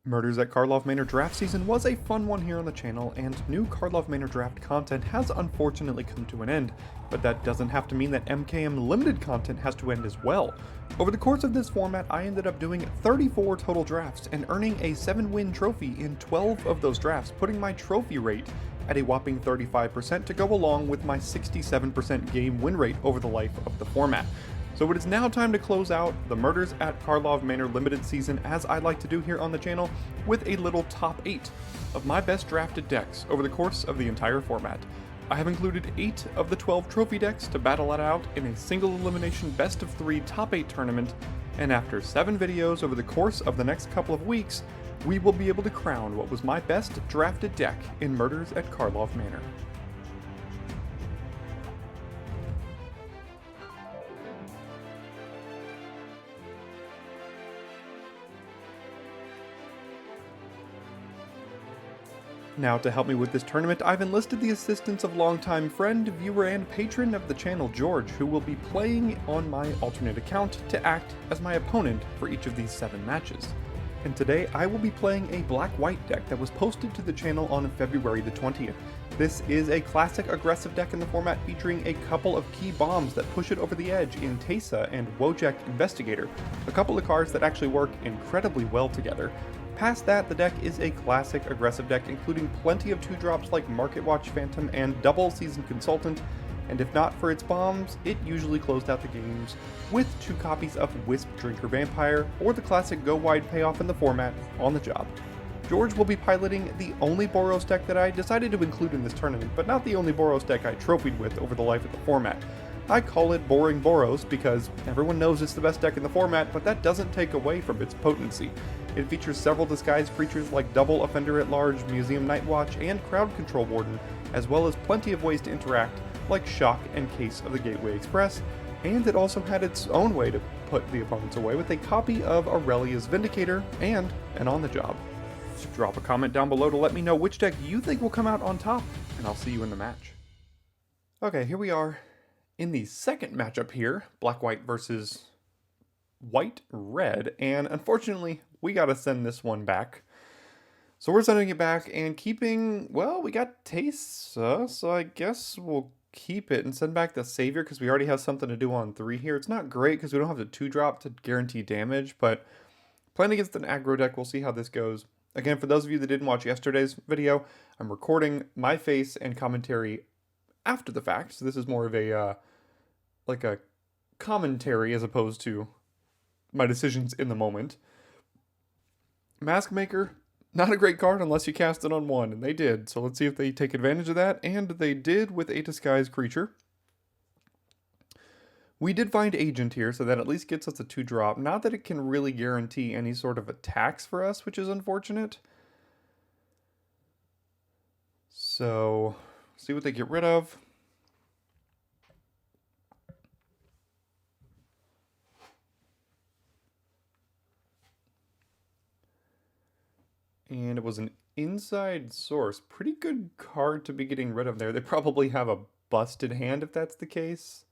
Murders at Karlov Manor draft season was a fun one here on the channel, and new Karlov Manor draft content has unfortunately come to an end, but that doesn't have to mean that MKM limited content has to end as well. Over the course of this format, I ended up doing 34 total drafts and earning a 7-win trophy in 12 of those drafts, putting my trophy rate at a whopping 35% to go along with my 67% game win rate over the life of the format. So it is now time to close out the Murders at Karlov Manor limited season, as I like to do here on the channel, with a little top 8 of my best drafted decks over the course of the entire format. I have included 8 of the 12 trophy decks to battle it out in a single elimination best of 3 top 8 tournament, and after 7 videos over the course of the next couple of weeks, we will be able to crown what was my best drafted deck in Murders at Karlov Manor. Now, to help me with this tournament, I've enlisted the assistance of longtime friend, viewer, and patron of the channel, George, who will be playing on my alternate account to act as my opponent for each of these 7 matches. And today, I will be playing a black-white deck that was posted to the channel on February the 20th. This is a classic aggressive deck in the format featuring a couple of key bombs that push it over the edge in Teysa and Wojek Investigator, a couple of cards that actually work incredibly well together. Past that, the deck is a classic aggressive deck, including plenty of 2-drops like Market Watch Phantom and Double Seasoned Consultant, and if not for its bombs, it usually closed out the games with 2 copies of Wisp Drinker Vampire, or the classic Go Wide payoff in the format, on the job. George will be piloting the only Boros deck that I decided to include in this tournament, but not the only Boros deck I trophied with over the life of the format. I call it Boring Boros because everyone knows it's the best deck in the format, but that doesn't take away from its potency. It features several disguised creatures like Double Offender at Large, Museum Nightwatch, and Crowd Control Warden, as well as plenty of ways to interact like Shock and Case of the Gateway Express, and it also had its own way to put the opponents away with a copy of Aurelia's Vindicator and an On the Job. So drop a comment down below to let me know which deck you think will come out on top, and I'll see you in the match. Okay, here we are in the second matchup here, black-white versus white-red, and unfortunately, we gotta send this one back. So we're sending it back and keeping, well, we got Teysa, so I guess we'll keep it and send back the Savior because we already have something to do on 3 here. It's not great because we don't have the 2-drop to guarantee damage, but playing against an aggro deck, we'll see how this goes. Again, for those of you that didn't watch yesterday's video, I'm recording my face and commentary after the fact, so this is more of a, like a commentary as opposed to my decisions in the moment. Mask Maker, not a great card unless you cast it on 1, and they did, so let's see if they take advantage of that, and they did with a disguised creature. We did find Agent here, so that at least gets us a 2-drop. Not that it can really guarantee any sort of attacks for us, which is unfortunate. So, see what they get rid of. And it was an Inside Source. Pretty good card to be getting rid of there. They probably have a busted hand if that's the case.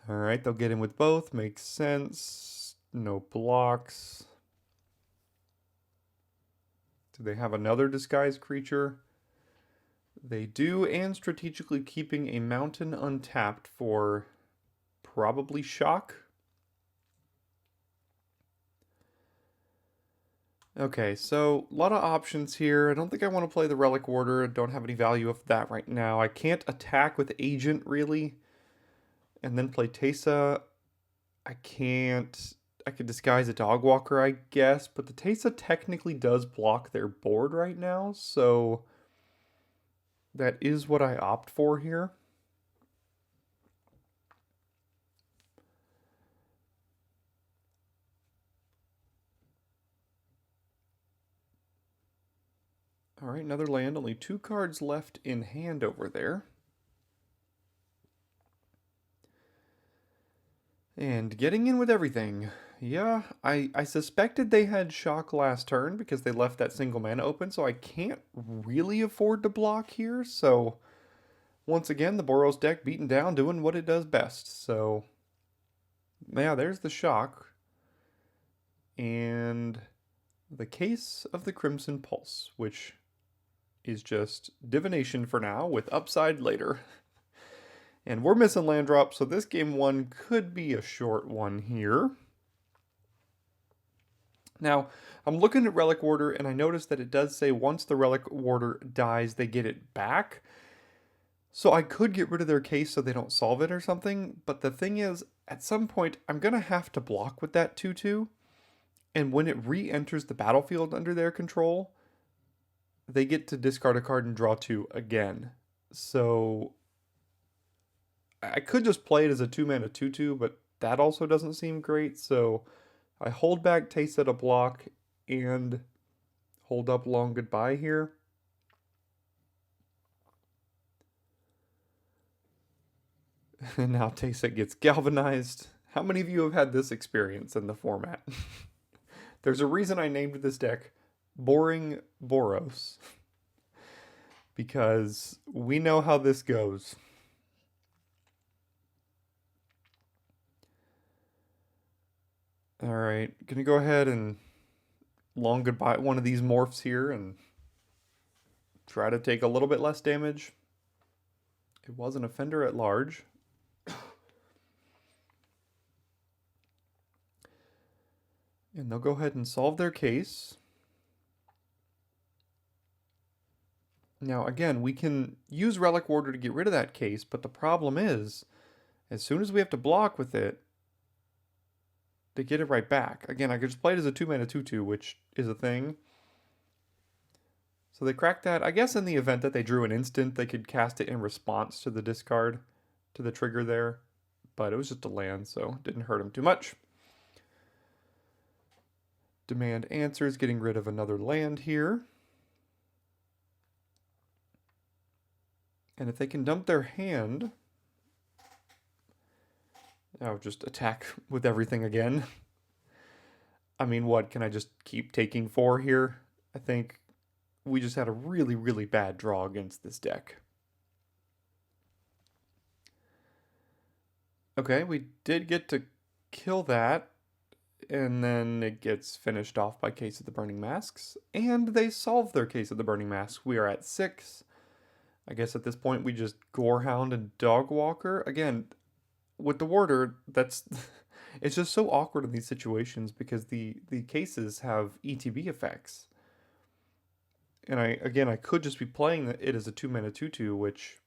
Alright, they'll get in with both. Makes sense. No blocks. Do they have another disguised creature? They do, and strategically keeping a mountain untapped for probably Shock. Okay, so a lot of options here. I don't think I want to play the Relic Warder. I don't have any value of that right now. I can't attack with Agent, really. And then play Teysa. I could disguise a Dogwalker, I guess. But the Teysa technically does block their board right now. So that is what I opt for here. Alright, another land. Only 2 cards left in hand over there. And getting in with everything. Yeah, I suspected they had Shock last turn because they left that single mana open, so I can't really afford to block here. So, once again, the Boros deck beaten down, doing what it does best. So, yeah, there's the Shock. And the Case of the Crimson Pulse, which is just divination for now with upside later. And we're missing land drop, so this game one could be a short one here. Now, I'm looking at Relic Warder, and I noticed that it does say once the Relic Warder dies, they get it back. So I could get rid of their case so they don't solve it or something, but the thing is, at some point, I'm going to have to block with that 2/2, and when it re-enters the battlefield under their control, they get to discard a card and draw 2 again. So I could just play it as a 2-mana 2/2, but that also doesn't seem great, so I hold back Taste at a block and hold up Long Goodbye here. And now Taste gets galvanized. How many of you have had this experience in the format? There's a reason I named this deck Boring Boros. Because we know how this goes. Alright, gonna go ahead and Long Goodbye one of these morphs here and try to take a little bit less damage. It was an offender at large. And they'll go ahead and solve their case. Now, again, we can use Relic Warder to get rid of that case, but the problem is, as soon as we have to block with it, they get it right back. Again, I could just play it as a 2-mana 2/2, which is a thing. So they cracked that. I guess in the event that they drew an instant, they could cast it in response to the discard, to the trigger there. But it was just a land, so it didn't hurt them too much. Demand Answers, getting rid of another land here. And if they can dump their hand, I'll just attack with everything again. I mean, what, can I just keep taking 4 here? I think we just had a really, really bad draw against this deck. Okay, we did get to kill that, and then it gets finished off by Case of the Burning Masks, and they solve their Case of the Burning Masks. We are at 6. I guess at this point we just Gorehound and Dogwalker. Again, with the Warder, that's it's just so awkward in these situations because the cases have ETB effects. And I could just be playing it as a 2-mana 2/2, which,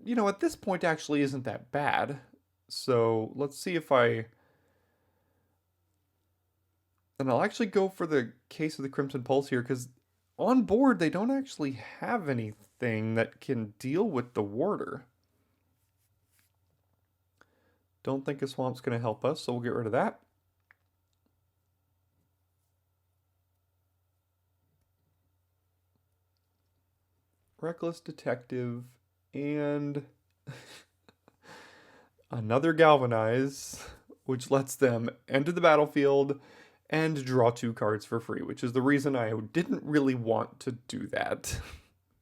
you know, at this point actually isn't that bad. So let's see if and I'll actually go for the Case of the Crimson Pulse here, because on board they don't actually have anything that can deal with the Warder. Don't think a Swamp's going to help us, so we'll get rid of that. Reckless Detective, and another Galvanize, which lets them enter the battlefield and draw 2 cards for free, which is the reason I didn't really want to do that.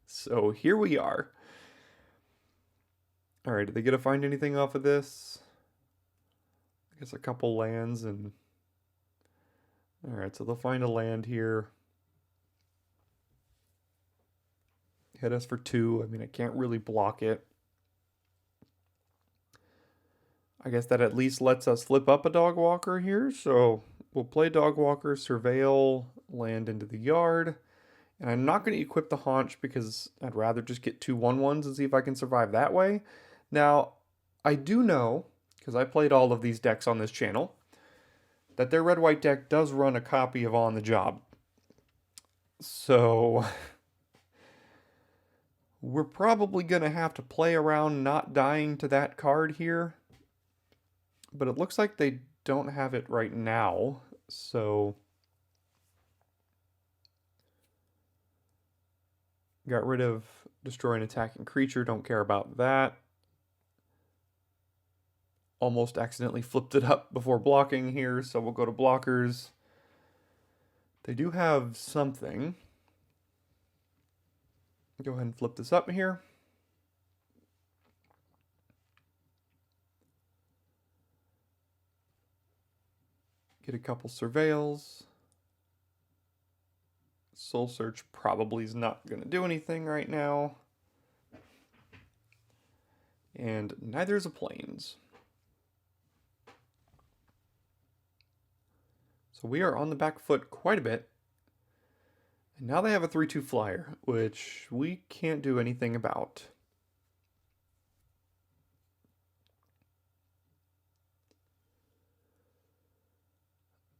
So here we are. Alright, did they get to find anything off of this? I guess a couple lands and... Alright, so they'll find a land here. Hit us for 2. I mean, I can't really block it. I guess that at least lets us flip up a Dogwalker here, so we'll play Dogwalker, Surveil, land into the yard. And I'm not going to equip the Haunch because I'd rather just get 2 1/1s and see if I can survive that way. Now, I do know, because I played all of these decks on this channel, that their red-white deck does run a copy of On the Job. So we're probably going to have to play around not dying to that card here. But it looks like they don't have it right now, so... Got rid of Destroy an Attacking Creature, don't care about that. Almost accidentally flipped it up before blocking here, so we'll go to blockers. They do have something. Go ahead and flip this up here. Get a couple surveils. Soul Search probably is not going to do anything right now. And neither is a Plains. So we are on the back foot quite a bit. And now they have a 3-2 flyer, which we can't do anything about.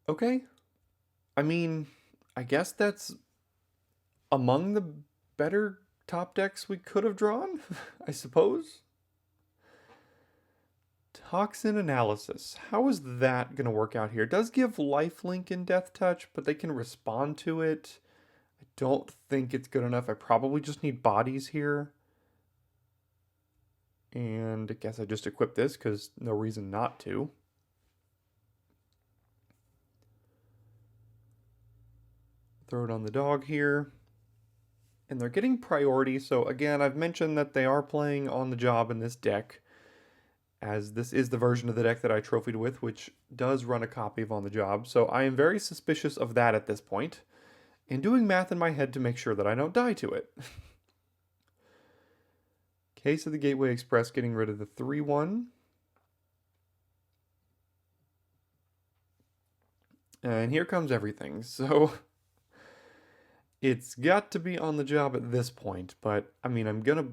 Okay. I mean, I guess that's among the better top decks we could have drawn, I suppose. Toxin Analysis. How is that going to work out here? It does give lifelink and death touch, but they can respond to it. I don't think it's good enough. I probably just need bodies here. And I guess I just equip this because no reason not to. Throw it on the dog here. And they're getting priority. So again, I've mentioned that they are playing on the job in this deck, as this is the version of the deck that I trophied with, which does run a copy of On the Job. So I am very suspicious of that at this point, and doing math in my head to make sure that I don't die to it. Case of the Gateway Express getting rid of the 3-1. And here comes everything. So it's got to be On the Job at this point, but I mean, I'm going to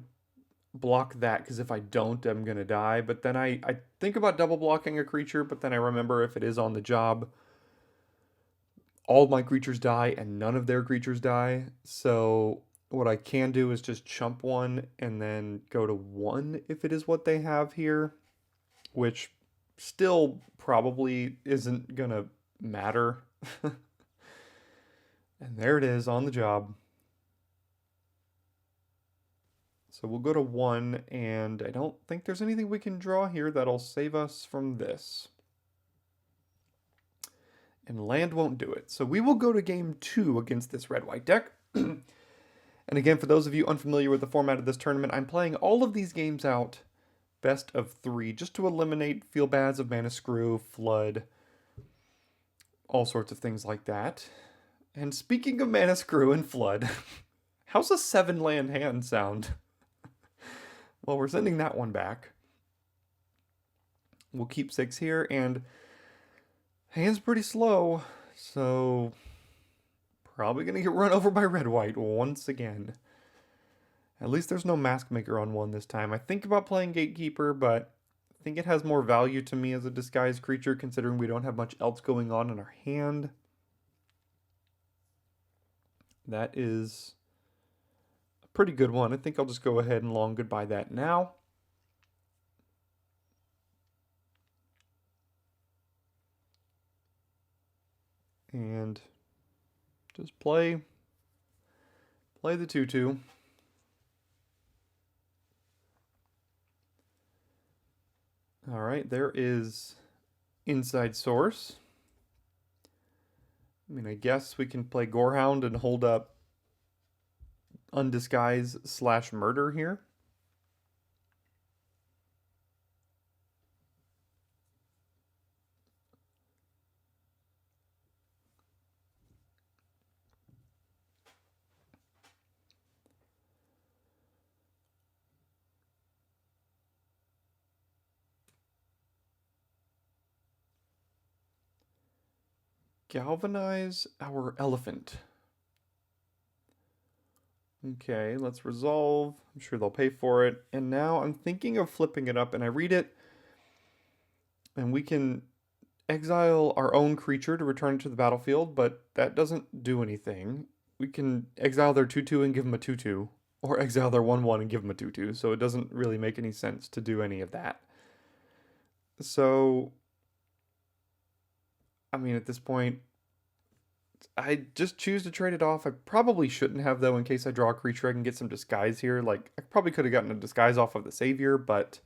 block that because if I don't, I'm going to die. But then I think about double blocking a creature, but then I remember if it is On the Job, all my creatures die and none of their creatures die. So what I can do is just chump one and then go to 1 if it is what they have here, which still probably isn't going to matter. And there it is, On the Job. So we'll go to 1, and I don't think there's anything we can draw here that'll save us from this. And land won't do it. So we will go to game 2 against this red-white deck. And again, for those of you unfamiliar with the format of this tournament, I'm playing all of these games out best of 3, just to eliminate feel bads of Mana Screw, Flood, all sorts of things like that. And speaking of Mana Screw and Flood, how's a 7-land hand sound? Well, we're sending that one back. We'll keep 6 here, and hand's pretty slow, so probably going to get run over by red-white once again. At least there's no Mask Maker on 1 this time. I think about playing Gatekeeper, but I think it has more value to me as a disguised creature, considering we don't have much else going on in our hand. That is a pretty good one. I think I'll just go ahead and long goodbye that now. And just play the 2-2. All right, there is Inside Source. I mean, I guess we can play Gorehound and hold up Undisguise / Murder here. Galvanize our elephant. Okay, let's resolve. I'm sure they'll pay for it. And now I'm thinking of flipping it up, and I read it, and we can exile our own creature to return it to the battlefield, but that doesn't do anything. We can exile their 2-2 and give them a 2-2, or exile their 1-1 and give them a 2-2, so it doesn't really make any sense to do any of that. So, I mean, at this point, I just choose to trade it off. I probably shouldn't have, though, in case I draw a creature, I can get some disguise here. Like, I probably could have gotten a disguise off of the Savior, but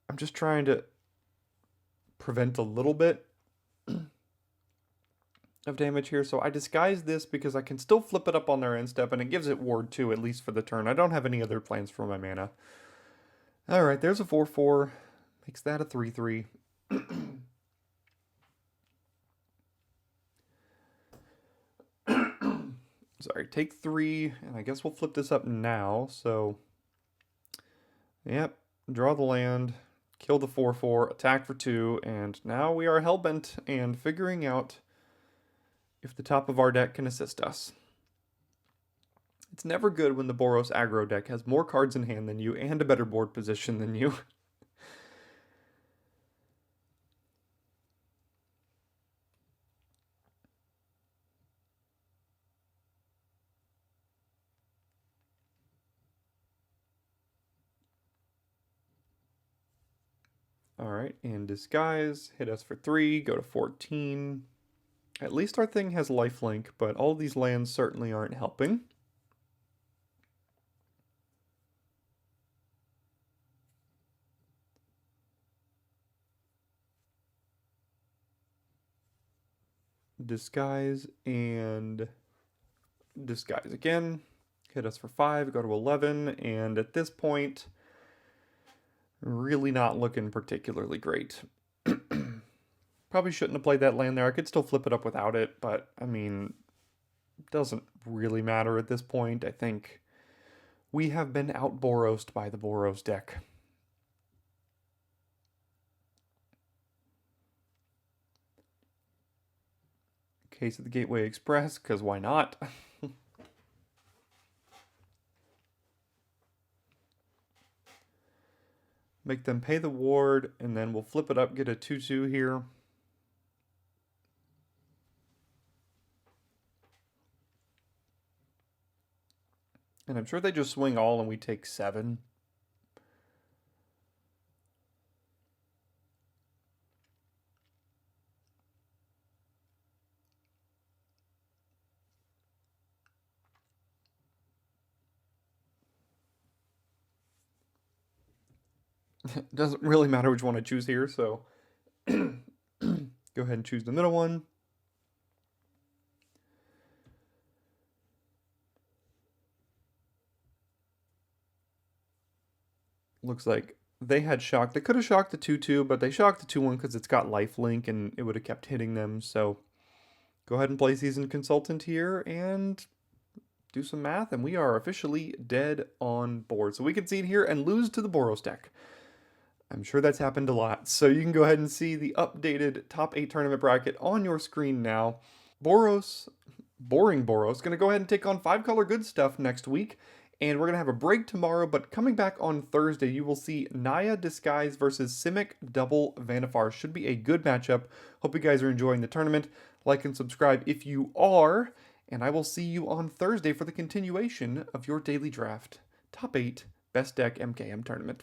I'm just trying to prevent a little bit of damage here. So I disguise this because I can still flip it up on their end step, and it gives it ward 2, at least for the turn. I don't have any other plans for my mana. Alright, there's a 4-4. Makes that a 3-3. sorry, take 3, and I guess we'll flip this up now. So, yep, draw the land, kill the 4/4, attack for 2, and now we are hellbent and figuring out if the top of our deck can assist us. It's never good when the Boros aggro deck has more cards in hand than you and a better board position than you. Alright, and Disguise, hit us for 3, go to 14. At least our thing has lifelink, but all these lands certainly aren't helping. Disguise and Disguise again. Hit us for 5, go to 11, and at this point, really not looking particularly great. Probably shouldn't have played that land there. I could still flip it up without it, but I mean, it doesn't really matter at this point. I think we have been out Borosed by the Boros deck. Case of the Gateway Express, because why not? Make them pay the ward, and then we'll flip it up, get a 2/2 here. And I'm sure they just swing all and we take 7. It doesn't really matter which one I choose here, so go ahead and choose the middle one. Looks like they had shocked. They could have shocked the 2/2, but they shocked the 2/1 because it's got lifelink and it would have kept hitting them. So go ahead and play Seasoned Consultant here and do some math, and we are officially dead on board. So we concede here and lose to the Boros deck. I'm sure that's happened a lot. So you can go ahead and see the updated top 8 tournament bracket on your screen now. Boros, Boring Boros, going to go ahead and take on 5-color good stuff next week. And we're going to have a break tomorrow, but coming back on Thursday, you will see Naya Disguise versus Simic Double Vanifar. Should be a good matchup. Hope you guys are enjoying the tournament. Like and subscribe if you are. And I will see you on Thursday for the continuation of your daily draft. Top 8 Best Deck MKM Tournament.